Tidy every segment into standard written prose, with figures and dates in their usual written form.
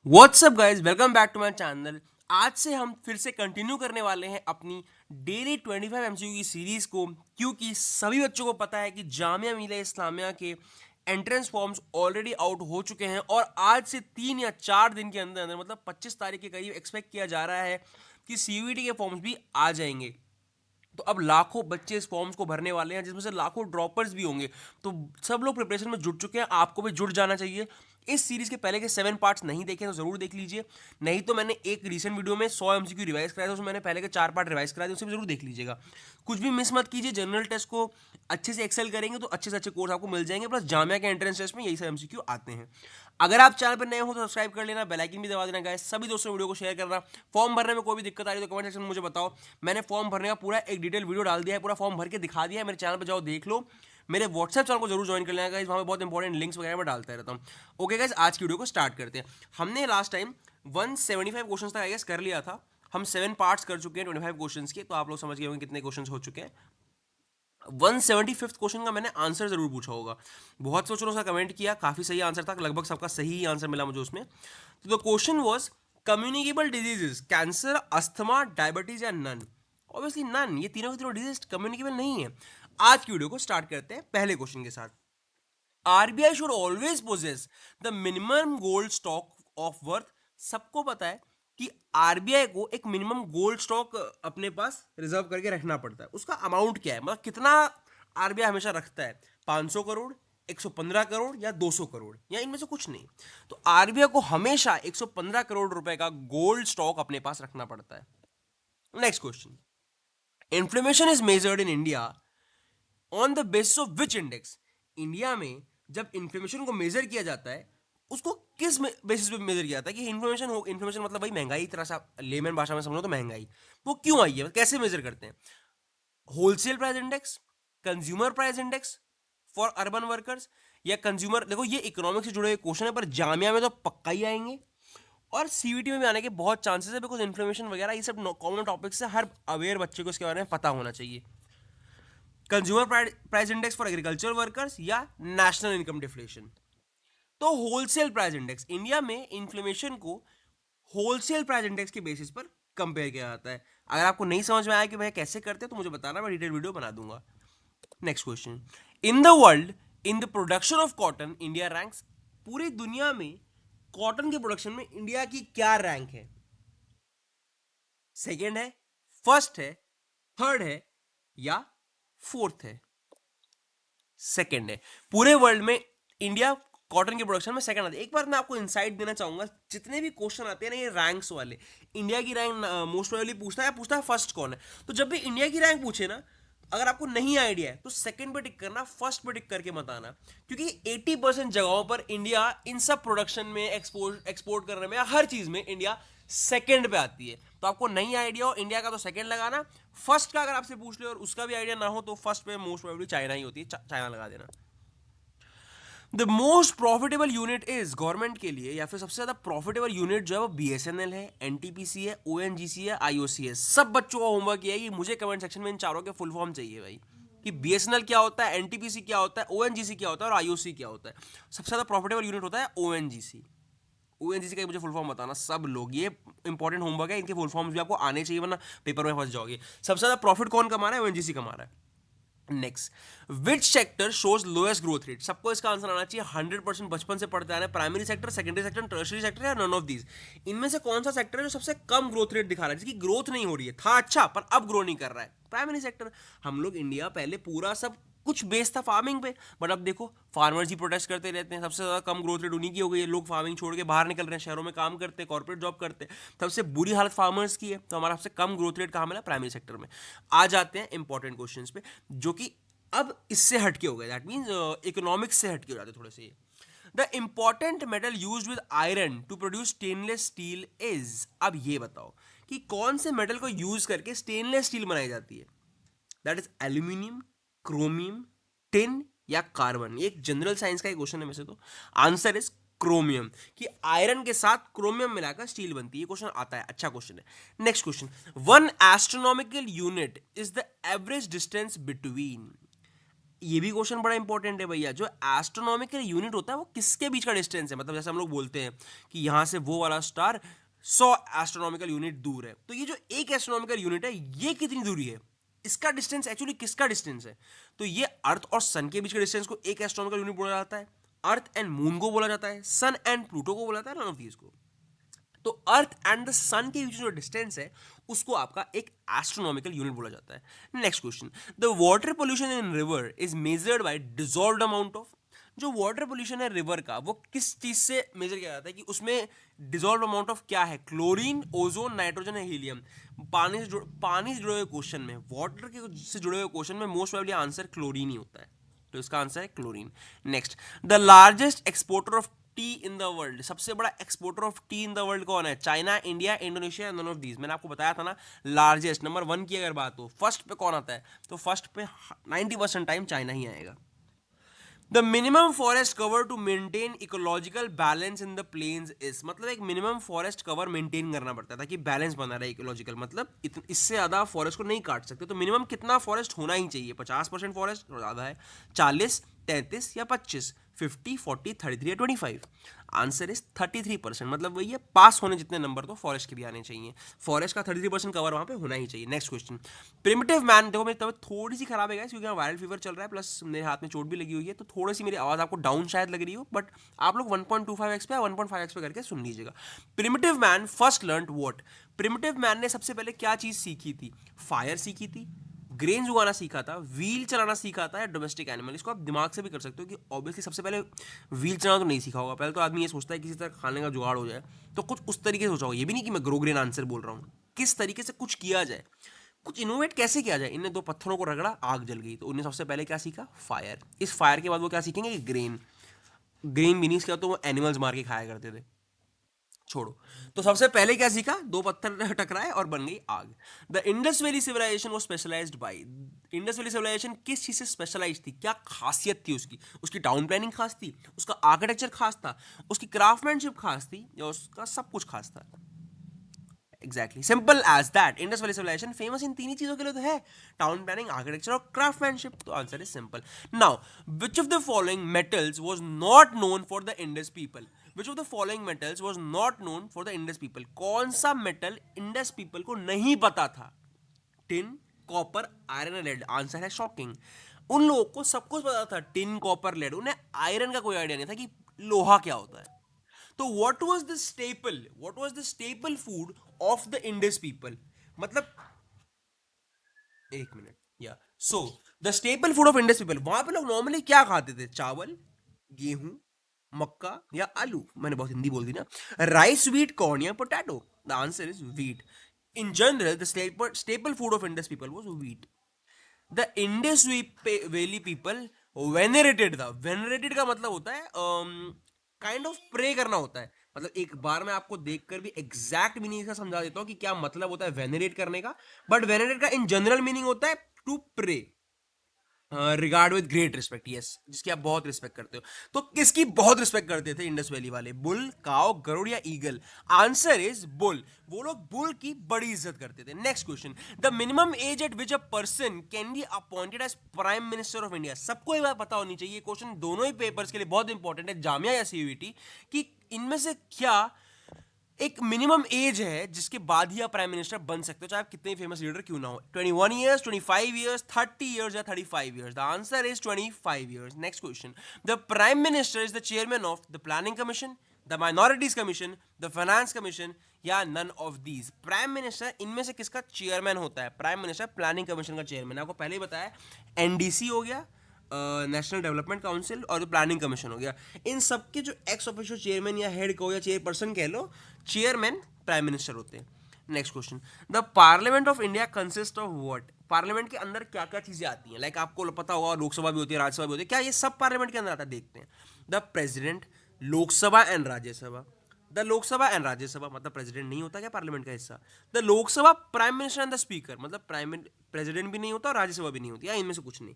WhatsApp guys, welcome back to my channel. आज से हम फिर से कंटिन्यू करने वाले हैं अपनी डेली 25 एमसीक्यू की सीरीज को, क्योंकि सभी बच्चों को पता है कि जामिया मिलिया इस्लामिया के एंट्रेंस फॉर्म्स ऑलरेडी आउट हो चुके हैं और आज से 3 या 4 दिन के अंदर अंदर मतलब 25 तारीख के करीब एक्सपेक्ट किया जा रहा है कि सीयूईटी के फॉर्म्स भी आ जाएंगे। तो अब लाखों बच्चे इस फॉर्म्स को भरने वाले हैं, जिसमें से लाखों ड्रॉपर्स भी होंगे। तो सब लोग प्रिपरेशन में जुट चुके हैं, आपको भी जुट जाना चाहिए। इस सीरीज के पहले के 7 पार्ट्स नहीं देखे तो जरूर देख लीजिए, नहीं तो मैंने एक रीसेंट वीडियो में 100 एमसीक्यू रिवाइज कराया था, उसमें मैंने पहले के 4 पार्ट रिवाइज कराए थे, उसे भी जरूर देख लीजिएगा। कुछ भी मिस मत कीजिए, जनरल टेस्ट को अच्छे से एक्सेल करेंगे तो अच्छे से अच्छे कोर्स आपको मिल जाएंगे। प्लस जामिया के एंट्रेंस टेस्ट में यही सब एमसीक्यू आते हैं। अगर आप चैनल पर नए हो तो सब्सक्राइब कर लेना, बेल आइकन भी दबा देना गाइस, सभी दोस्तों वीडियो को शेयर करना। फॉर्म भरने में कोई भी दिक्कत आ रही है तो कमेंट सेक्शन में मुझे बताओ। मैंने फॉर्म भरने का पूरा एक डिटेल वीडियो डाल दिया है, पूरा फॉर्म भर के दिखा दिया है, मेरे चैनल पर जाओ देख लो। मेरे व्हाट्सएप चैनल को जरूर ज्वाइन कर लेना गाइस, वहाँ पे बहुत इंपॉर्टेंट लिंक्स वगैरह मैं डालता रहता हूँ। ओके गाइस, आज की वीडियो को स्टार्ट करते हैं। हमने लास्ट टाइम 175 क्वेश्चंस तक आई गेस कर लिया था। हम 7 पार्ट्स कर चुके हैं 25 क्वेश्चंस के, तो आप लोग समझ गए होंगे कितने क्वेश्चंस हो चुके हैं। 175th क्वेश्चन का मैंने आंसर जरूर पूछा होगा। बहुत सोचो उसका कमेंट किया, काफी सही आंसर था, लगभग सबका सही ही आंसर मिला मुझे उसमें। तो the question was communicable diseases, cancer, asthma, diabetes या नन। ऑब्वियसली नन, ये तीनों के तीनों डिजीज कम्युनिकेबल नहीं है। आज की वीडियो को स्टार्ट करते हैं पहले क्वेश्चन के साथ। RBI should always possess the minimum gold stock of worth. सबको पता है कि आरबीआई को एक मिनिमम गोल्ड स्टॉक अपने पास रिजर्व करके रखना पड़ता है। उसका अमाउंट क्या है, मतलब कितना आरबीआई हमेशा रखता है? 500 करोड़, 115 करोड़ या 200 करोड़, या इनमें से कुछ नहीं। तो आरबीआई को हमेशा 115 करोड़ रुपए का गोल्ड स्टॉक अपने पास रखना पड़ता है। Next question, inflammation is measured in India on the basis of which index. India में जब इन्फ्लेमेशन को मेजर किया जाता है, उसको किस बेसिस पे मेजर किया जाता है? कि इन्फ्लेमेशन हो, इन्फ्लेमेशन मतलब भाई महंगाई, तरह से लेमन भाषा में समझो तो महंगाई। वो क्यों आई है, कैसे मेजर करते हैं? Wholesale price index, consumer price index for urban workers, या कंज्यूमर। देखो ये इकोनॉमिक्स से जुड़े हुए क्वेश्चन है, पर जामिया में तो पक्का ही आएंगे और सीवीटी में भी आने के बहुत चांसेस है, बिकॉज इन्फ्लेमेशन वगैरह ये सब कॉमन टॉपिक्स है, हर अवेयर बच्चे को इसके बारे में पता होना चाहिए। Consumer price index for agriculture workers या नेशनल इनकम डिफ्लेशन। तो होलसेल प्राइस इंडेक्स, इंडिया में इन्फ्लेमेशन को होलसेल प्राइस इंडेक्स के बेसिस पर कंपेयर किया जाता है। अगर आपको नहीं समझ में आया कि भाई कैसे करते हैं तो मुझे बताना, मैं डिटेल वीडियो बना दूंगा। Next question, in the world in the production of cotton India ranks. पूरी दुनिया में कॉटन के प्रोडक्शन में इंडिया की क्या रैंक है? सेकेंड है, फर्स्ट है, थर्ड है या फोर्थ है? सेकेंड है। पूरे वर्ल्ड में इंडिया कॉटन के प्रोडक्शन में सेकंड आती है। एक बार मैं आपको इंसाइट देना चाहूंगा, जितने भी क्वेश्चन आते हैं ना ये रैंक्स वाले, इंडिया की रैंक मोस्ट प्रोबेबली पूछता है फर्स्ट कौन है। तो जब भी इंडिया की रैंक पूछे ना, अगर आपको नहीं आइडिया है तो सेकंड पे टिक करना, फर्स्ट पे टिक करके मत आना। क्योंकि 80% जगहों पर इंडिया इन सब प्रोडक्शन में, एक्सपोर्ट करने में, हर चीज में इंडिया सेकंड पे आती है। तो आपको नहीं आइडिया हो इंडिया का तो सेकंड लगाना। फर्स्ट का अगर आपसे पूछ ले और उसका भी आइडिया ना हो तो फर्स्ट पे मोस्ट प्रोबेबली चाइना ही होती है, चाइना लगा देना। The most profitable unit is, government के लिए या फिर सबसे ज्यादा प्रॉफिटेबल यूनिट जो है वो बीएसएनएल है, एनटीपीसी है, ओएनजीसी है, आईओसी है। सब बच्चों का होमवर्क ये है कि मुझे कमेंट सेक्शन में इन चारों के फुल फॉर्म चाहिए भाई, कि बीएसएनएल क्या होता है, एनटीपीसी क्या होता है, ओएनजीसी क्या होता है और आईओसी क्या होता है। सबसे ज्यादा प्रॉफिटेबल यूनिट होता है ओएनजीसी। ओएनजीसी का मुझे फुल फॉर्म बताना सब लोग, ये इंपॉर्टेंट होमवर्क है, इनके फुल फॉर्म्स भी आपको आने चाहिए वरना पेपर में फंस जाओगे। सबसे ज्यादा प्रॉफिट कौन कमा रहा है? ओएनजीसी कमा रहा है। Next, which sector shows lowest growth rate. सबको इसका आंसर आना चाहिए, 100% बचपन से पढ़ते आ रहे हैं। Primary sector, secondary sector, tertiary sector या नन ऑफ दीज। इनमें से कौन सा सेक्टर है जो सबसे कम ग्रोथ रेट दिखा रहा है, जिसकी ग्रोथ नहीं हो रही है? था अच्छा पर अब ग्रो नहीं कर रहा है, प्राइमरी सेक्टर। हम लोग इंडिया पहले पूरा सब कुछ बेस था फार्मिंग पे, बट अब देखो फार्मर्स ही प्रोटेस्ट करते रहते हैं। सबसे ज्यादा कम ग्रोथ रेट उन्हीं की हो गई है। लोग फार्मिंग छोड़ के बाहर निकल रहे हैं, शहरों में काम करते हैं, कॉर्पोरेट जॉब करते हैं। सबसे बुरी हालत फार्मर्स की है, तो हमारा सबसे कम ग्रोथ रेट कहाँ मिला? प्राइमरी सेक्टर में। आ जाते हैं इंपॉर्टेंट क्वेश्चंस पे, जो कि अब इससे हटके हो गए, दैट मीन्स इकोनॉमिक्स से हटके हो जाते थोड़े से। The important metal use with iron to produce stainless steel is. अब ये बताओ कि कौन से मेटल को यूज करके स्टेनलेस स्टील बनाई जाती है? That is aluminium, chromium, tin या कार्बन। ये एक जनरल साइंस का क्वेश्चन है वैसे तो। आंसर इज क्रोमियम, कि आयरन के साथ क्रोमियम मिलाकर स्टील बनती है। ये क्वेश्चन आता है, अच्छा क्वेश्चन है। Next question, one astronomical unit is the average distance between. ये भी क्वेश्चन बड़ा इंपॉर्टेंट है भैया, जो एस्ट्रोनॉमिकल यूनिट होता है वो किसके बीच का डिस्टेंस है, मतलब जैसे हम लोग बोलते हैं कि यहाँ से वो वाला स्टार 100 एस्ट्रोनॉमिकल यूनिट दूर है, तो ये जो एक एस्ट्रोनॉमिकल यूनिट है ये कितनी दूरी है, इसका डिस्टेंस एक्चुअली किसका डिस्टेंस है, तो ये अर्थ और सन के बीच के डिस्टेंस को एक एस्ट्रोनॉमिकल यूनिट बोला जाता है, अर्थ एंड मून को बोला जाता है, सन एंड प्लूटो को बोला जाता है, नन ऑफ दीज को। तो अर्थ एंड द सन के बीच जो डिस्टेंस है उसको आपका एक एस्ट्रोनॉमिकल यूनिट बोला जाता है। Next question, the water pollution in river is measured by dissolved amount of, जो वाटर पोल्यूशन है रिवर का वो किस चीज से मेजर किया जाता है कि उसमें डिसॉल्व अमाउंट ऑफ क्या है, क्लोरीन, ओजोन, नाइट्रोजन या हीलियम। पानी से जुड़े हुए क्वेश्चन में, वाटर के से जुड़े हुए क्वेश्चन में मोस्ट प्रोबेबली आंसर क्लोरीन ही होता है, तो इसका आंसर है chlorine. Next, the largest exporter of tea in the world, सबसे बड़ा exporter of tea in the world कौन है, China, India, Indonesia, none of these. मैंने आपको बताया था ना, लार्जेस्ट नंबर 1 की अगर बात हो, फर्स्ट पे कौन आता है, तो फर्स्ट पे 90% टाइम चाइना ही आएगा। The minimum forest cover to maintain ecological balance in the plains is, मतलब एक मिनिमम फॉरेस्ट कवर मेंटेन करना पड़ता है ताकि बैलेंस बना रहे इकोलॉजिकल, मतलब इससे ज्यादा फॉरेस्ट को नहीं काट सकते, तो मिनिमम कितना फॉरेस्ट होना ही चाहिए, 50% फॉरेस्ट ज्यादा है, 40, 33 या 25, 50, 40, 33 या 25। आंसर इज 33%, मतलब वही है, पास होने जितने नंबर तो फॉरेस्ट के भी आने चाहिए, फॉरेस्ट का 33% कवर वहां पे होना ही चाहिए। नेक्स्ट क्वेश्चन, प्रिमिटिव मैन, देखो मेरी तबीयत थोड़ी सी खराब है गाइस, क्योंकि वायरल फीवर चल रहा है, प्लस मेरे हाथ में चोट भी लगी हुई है, तो थोड़ी सी मेरी आवाज आपको डाउन शायद लग रही हो, बट आप लोग 1.25x पे या 1.5x पे करके सुन लीजिएगा। Primitive man first learn what, primitive man ने सबसे पहले क्या चीज सीखी थी, फायर सीखी थी, ग्रेन उगाना सीखा था, व्हील चलाना सीखा था, या डोमेस्टिक एनिमल। इसको आप दिमाग से भी कर सकते हो कि ऑब्वियसली सबसे पहले व्हील चलाना तो नहीं सीखा होगा, पहले तो आदमी ये सोचता है किसी तरह खाने का जुगाड़ हो जाए, तो कुछ उस तरीके से सोचा होगा, ये भी नहीं कि मैं ग्रो ग्रेन आंसर बोल रहा हूँ, किस तरीके से कुछ किया जाए, कुछ इनोवेट कैसे किया जाए। इन्हें 2 पत्थरों को रगड़ा, आग जल गई, तो उन्हें सबसे पहले क्या सीखा, फायर। इस फायर के बाद वो क्या सीखेंगे कि ग्रेन, ग्रेन मीनिंग्स क्या, तो वो एनिमल्स मार के खाया करते थे, छोड़ो। तो सबसे पहले क्या सीखा, 2 पत्थर टकराए और बन गई आग। The Indus Valley civilization was specialized by, Indus Valley civilization किस चीज से स्पेशलाइज थी, क्या खासियत थी उसकी, उसकी टाउन प्लानिंग खास थी, उसका आर्किटेक्चर खास था, उसकी क्राफ्टमैनशिप खास थी, या उसका सब कुछ खास था। Exactly, simple as that, Indus Valley civilization famous in 3 ही चीजों के लिए तो है, टाउन प्लानिंग, आर्किटेक्चर और क्राफ्टमैनशिप। तो answer is simple. Now, which of the following metals was not known for the Indus people, which of the following metals was not known for the Indus people, कौन सा metal Indus people को नहीं पता था, tin, copper, iron, lead. Answer है shocking, उन लोगों को सब कुछ पता था, टिन, कॉपर, लेड, उन्हें आयरन का कोई आइडिया नहीं था कि लोहा क्या होता है। तो what was the staple food of the Indus people, मतलब एक मिनट, या so the staple food of Indus people, वहां पे लोग नॉर्मली क्या खाते थे, चावल, गेहूं, मक्का या आलू, मैंने बहुत हिंदी बोल दी ना, राइस, व्हीट, कॉर्न या potato. The answer is wheat. In general the staple food of Indus people was wheat. The Indus Valley people venerated था, venerated का मतलब होता है काइंड ऑफ प्रे करना होता है, मतलब एक बार मैं आपको देखकर भी एग्जैक्ट मीनिंग इसका समझा देता हूँ कि क्या मतलब होता है वेनरेट करने का, बट वेनरेट का इन जनरल मीनिंग होता है to pray, regard with great respect, yes, जिसकी आप बहुत रिस्पेक्ट करते हो। तो किसकी बहुत रिस्पेक्ट करते थे इंडस वैली वाले, बुल, काओ, गरुड़ या ईगल। आंसर इज बुल, वो लोग बुल की बड़ी इज्जत करते थे। Next question, the minimum age at which a person can be appointed as prime minister of India, सबको ये बात पता होनी चाहिए, क्वेश्चन दोनों ही पेपर्स के लिए बहुत इंपॉर्टेंट है, जामिया या सीयूईटी, कि इनमें से क्या एक मिनिमम एज है जिसके बाद ही आप प्राइम मिनिस्टर बन सकते हो, चाहे आप कितने फेमस लीडर क्यों ना हो, 21 ईयर्स, 25 ईयर्स, 30 ईयर्स या 35 years. The answer is 25 years. Next question, the prime minister is the chairman of the planning commission, the minorities commission, the finance commission या none of these. Prime minister इनमें से किसका chairman होता है, prime minister planning commission का chairman, आपको पहले ही बताया, एनडीसी हो गया, नेशनल डेवलपमेंट काउंसिल, और प्लानिंग कमीशन हो गया। इन सबके जो एक्स ऑफिशियल चेयरमैन या हेड को या चेयरपर्सन कह लो, चेयरमैन प्राइम मिनिस्टर होते हैं। Next question, the parliament of India consist of what, parliament के अंदर क्या क्या चीजें आती हैं, लाइक आपको पता होगा लोकसभा भी होती है, राज्यसभा भी होती है, क्या ये सब पार्लियामेंट के अंदर आता है, देखते हैं। The president, Lok Sabha and Rajya Sabha, the Lok Sabha and Rajya Sabha, मतलब प्रेसिडेंट नहीं होता क्या पार्लियामेंट का हिस्सा, the Lok Sabha, prime minister and the speaker, मतलब प्राइम प्रेसिडेंट भी नहीं होता और राज्यसभा भी नहीं होती, या इनमें से कुछ नहीं।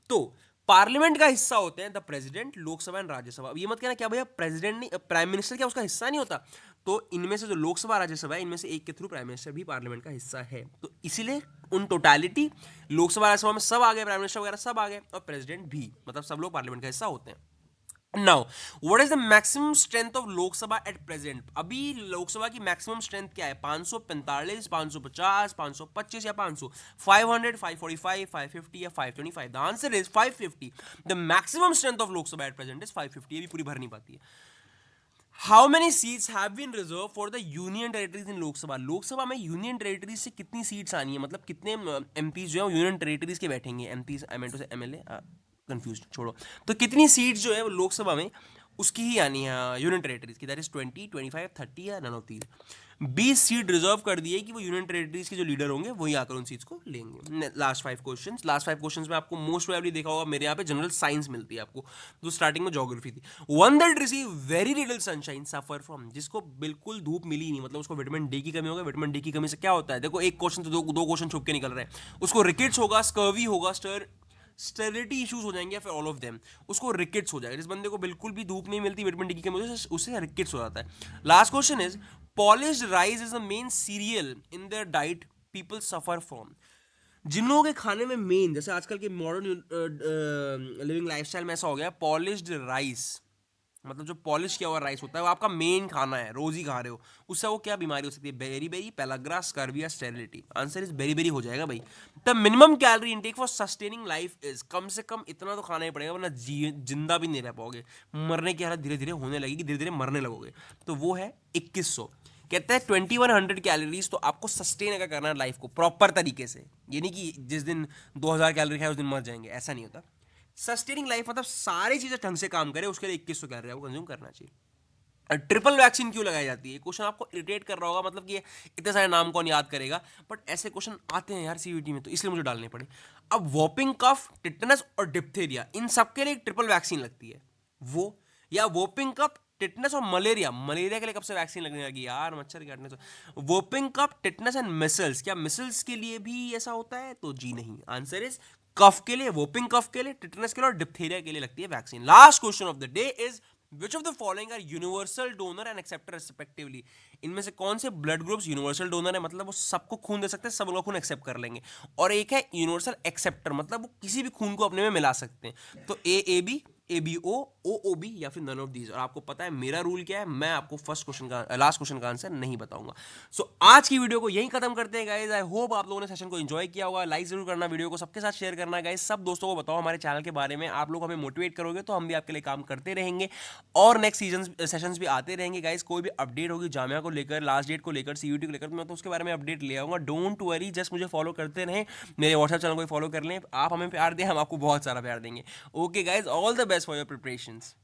तो पार्लियामेंट का हिस्सा होते हैं the president, Lok Sabha and Rajya Sabha. अब ये मत कहना क्या भैया प्रेसिडेंट नहीं, प्राइम मिनिस्टर क्या उसका हिस्सा नहीं होता? तो इनमें से जो लोकसभा राज्यसभा है, इनमें से एक के थ्रू प्राइम मिनिस्टर भी पार्लियामेंट का हिस्सा है। तो इसीलिए उन टोटालिटी लोकसभा राज्यसभा में सब आ गए, प्राइम मिनिस्टर वगैरह सब आ गए, और प्रेसिडेंट भी, मतलब सब लोग पार्लियामेंट का हिस्सा होते हैं। Now what is the maximum strength of Lok Sabha at present? अभी लोकसभा की मैक्सिमम स्ट्रेंथ क्या है? 545, 550, 525 या 500? 500, 545, 550 या 525? The answer is 550। The maximum strength of Lok Sabha at present is 550। ये भी पूरी भर नहीं पाती है। How many seats have been reserve for the union territories in Lok Sabha? Lok Sabha में यूनियन टेरिटरीज से कितनी सीट्स आनी है, मतलब कितने एमपीज जो है यूनियन टेरिटरीज के बैठेंगे? एमपीज आई मीन टू से एमएलए, कंफ्यूज छोड़ो। तो कितनी सीट्स जो है वो लोकसभा में उसकी ही आनी है यूनियन टेरिटरीज की? दैट इज 20, 25, 30 या none of these. 20 seat reserve कर दिए कि वो यूनियन टेरिटरीज के जो लीडर होंगे वही आकर उन सीट्स को लेंगे। लास्ट 5 क्वेश्चंस में आपको मोस्ट प्रोबेबली देखा होगा मेरे यहाँ पे जनरल साइंस मिलती है आपको, जो स्टार्टिंग में ज्योग्राफी थी। One that receive very little sunshine suffer from, जिसको बिल्कुल धूप मिली नहीं, मतलब उसको विटामिन डी की कमी होगा। विटामिन डी की कमी से क्या होता है? देखो एक क्वेश्चन तो दो क्वेश्चन छुप के निकल रहे हैं। उसको रिकेट्स होगा, स्कर्वी होगा, स्टेरिलिटी इश्यूज हो जाएंगे, फिर ऑल ऑफ देम उसको रिकेट्स हो जाएगा। जिस बंदे को बिल्कुल भी धूप नहीं मिलती विटामिन डी की कमी से, उससे रिकेट्स हो जाता है। Last question is polished rice is the main cereal in their diet people suffer from. जिन लोगों के खाने में मेन, जैसे आजकल के मॉडर्न लिविंग लाइफस्टाइल में ऐसा हो गया, पॉलिश्ड राइस, मतलब जो पॉलिश किया हुआ राइस होता है वो आपका मेन खाना है, रोज ही खा रहे हो, उससे वो क्या बीमारी हो सकती है? बेरी बेरी, पेलाग्रा, स्कर्वी या sterility. Answer is beri beri हो जाएगा भाई। The minimum calorie intake for sustaining life is, कम से कम इतना तो खाना ही पड़ेगा वरना जिंदा भी नहीं रह पाओगे, मरने की हालत धीरे धीरे होने लगेगी, धीरे धीरे मरने लगोगे। तो वो है 2100। कहते हैं 2100 कैलोरीज तो आपको सस्टेन अगर करना है लाइफ को प्रॉपर तरीके से, ये नहीं कि जिस दिन 2000 कैलोरी खाए उस दिन मर जाएंगे, ऐसा नहीं होता। सस्टेनिंग लाइफ मतलब सारी चीजें ढंग से काम करे, उसके लिए 2100 कैलोरी आपको कंज्यूम करना चाहिए। ट्रिपल वैक्सीन क्यों लगाई जाती है? क्वेश्चन आपको इरिटेट कर रहा होगा, मतलब कि इतने सारे नाम कौन याद करेगा, बट ऐसे क्वेश्चन आते हैं यार सीयूईटी में, तो इसलिए मुझे डालने पड़े। अब वोपिंग कफ, टिटनस और डिप्थेरिया, इन सबके लिए एक ट्रिपल वैक्सीन लगती है। वो या वोपिंग कफ, टिटनस और मलेरिया। मलेरिया के लिए कब से वैक्सीन लगने लगी यार, मच्छर काटने से। Whooping cough, tetanus and measles, क्या मिसल्स के लिए भी ऐसा होता है? तो जी नहीं। आंसर इज कफ के लिए, वोपिंग कफ के लिए, टिटनस के लिए और डिप्थेरिया के लिए लगती है vaccine. Last question of the day is which of the following are universal donor and acceptor respectively? इनमें से कौन से ब्लड ग्रुप्स यूनिवर्सल डोनर है, मतलब वो सबको खून दे सकते हैं, सब लोग खून एक्सेप्ट कर लेंगे, और एक है यूनिवर्सल एक्सेप्टर, मतलब वो किसी भी खून को अपने में मिला सकते हैं। तो ए बी, ABO, OOB या फिर नन ऑफ दीज। और आपको पता है मेरा रूल क्या है, मैं आपको फर्स्ट क्वेश्चन का, लास्ट क्वेश्चन का आंसर नहीं बताऊंगा। सो आज की वीडियो को यहीं खत्म करते हैं गाइस। आई होप आप लोगों ने सेशन को एंजॉय किया होगा। लाइक जरूर करना, वीडियो को सबके साथ शेयर करना गाइस, सब दोस्तों को बताओ हमारे चैनल के बारे में। आप लोग हमें मोटिवेट करोगे तो हम भी आपके लिए काम करते रहेंगे, और नेक्स्ट सेशंस भी आते रहेंगे गाइस। कोई भी अपडेट होगी जामिया को लेकर, लास्ट डेट को लेकर, सीयूटी को लेकर, मैं तो उसके बारे में अपडेट ले आऊंगा। डोंट वरी, जस्ट मुझे फॉलो करते रहें, मेरे व्हाट्सएप चैनल को फॉलो कर लें। आप हमें प्यार दें, हम आपको बहुत सारा प्यार देंगे। Okay guys, all the best for your preparations.